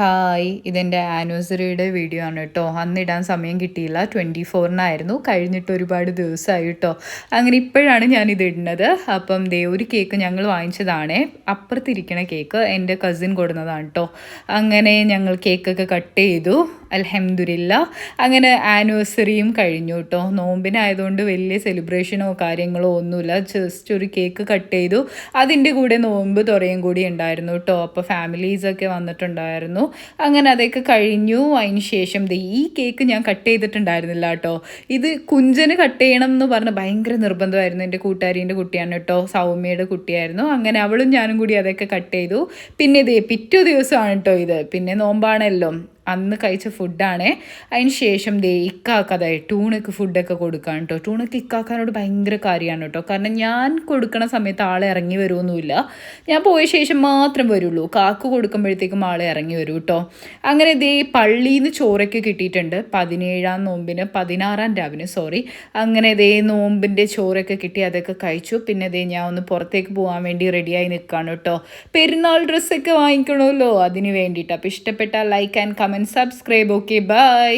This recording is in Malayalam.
ഹായ്, ഇതെൻ്റെ ആനിവേഴ്സറിയുടെ വീഡിയോ ആണ് കേട്ടോ. അന്നിടാൻ സമയം കിട്ടിയില്ല, 24-നായിരുന്നു. കഴിഞ്ഞിട്ട് ഒരുപാട് ദിവസമായി കേട്ടോ. അങ്ങനെ ഇപ്പോഴാണ് ഞാനിത് ഇടുന്നത്. അപ്പം ദേ ഒരു കേക്ക് ഞങ്ങൾ വാങ്ങിച്ചതാണേ. അപ്പുറത്തിരിക്കണ കേക്ക് എൻ്റെ കസിൻ കൊടുന്നതാണ് കേട്ടോ. അങ്ങനെ ഞങ്ങൾ കേക്കൊക്കെ കട്ട് ചെയ്തു. അൽഹംദുലില്ലാ. അങ്ങനെ ആനിവേഴ്സറിയും കഴിഞ്ഞു കേട്ടോ. നോമ്പിനായതുകൊണ്ട് വലിയ സെലിബ്രേഷനോ കാര്യങ്ങളോ ഒന്നുമില്ല. ജസ്റ്റ് ഒരു കേക്ക് കട്ട് ചെയ്തു. അതിൻ്റെ കൂടെ നോമ്പ് തുറയും കൂടി ഉണ്ടായിരുന്നു കേട്ടോ. അപ്പോൾ ഫാമിലീസൊക്കെ വന്നിട്ടുണ്ടായിരുന്നു. അങ്ങനെ അതൊക്കെ കഴിഞ്ഞു. അതിന് ശേഷം ഈ കേക്ക് ഞാൻ കട്ട് ചെയ്തിട്ടുണ്ടായിരുന്നില്ല കേട്ടോ. ഇത് കുഞ്ചന് കട്ട് ചെയ്യണം എന്ന് പറഞ്ഞ് ഭയങ്കര നിർബന്ധമായിരുന്നു. എൻ്റെ കൂട്ടുകാരീൻ്റെ കുട്ടിയാണ് കേട്ടോ, സൗമ്യയുടെ കുട്ടിയായിരുന്നു. അങ്ങനെ അവളും ഞാനും കൂടി അതൊക്കെ കട്ട് ചെയ്തു. പിന്നെ പിറ്റേ ദിവസമാണ് കേട്ടോ ഇത്. പിന്നെ നോമ്പാണല്ലോ, അന്ന് കഴിച്ച ഫുഡാണേ. അതിന് ശേഷം ഇക്കാക്കതായി ടൂണക്ക് ഫുഡൊക്കെ കൊടുക്കാൻ കേട്ടോ. ടൂണക്ക് ഇക്കാക്കാനോട് ഭയങ്കര കാര്യമാണ് കേട്ടോ. കാരണം ഞാൻ കൊടുക്കണ സമയത്ത് ആളെ ഇറങ്ങി വരുമൊന്നുമില്ല. ഞാൻ പോയ ശേഷം മാത്രം വരുള്ളൂ. കാക്ക് കൊടുക്കുമ്പോഴത്തേക്കും ആളെ ഇറങ്ങി വരും കേട്ടോ. അങ്ങനെ പള്ളിയിൽ നിന്ന് ചോറൊക്കെ കിട്ടിയിട്ടുണ്ട്. 17-ാം നോമ്പിന് 16-ാം രാവിന് അങ്ങനെ നോമ്പിൻ്റെ ചോറൊക്കെ കിട്ടി. അതൊക്കെ കഴിച്ചു. പിന്നെ ഞാൻ ഒന്ന് പുറത്തേക്ക് പോകാൻ വേണ്ടി റെഡിയായി നിൽക്കുകയാണ് കേട്ടോ. പെരുന്നാൾ ഡ്രസ്സൊക്കെ വാങ്ങിക്കണമല്ലോ, അതിന് വേണ്ടിയിട്ട്. അപ്പോൾ ഇഷ്ടപ്പെട്ടാൽ like and comment, subscribe. Okay, by.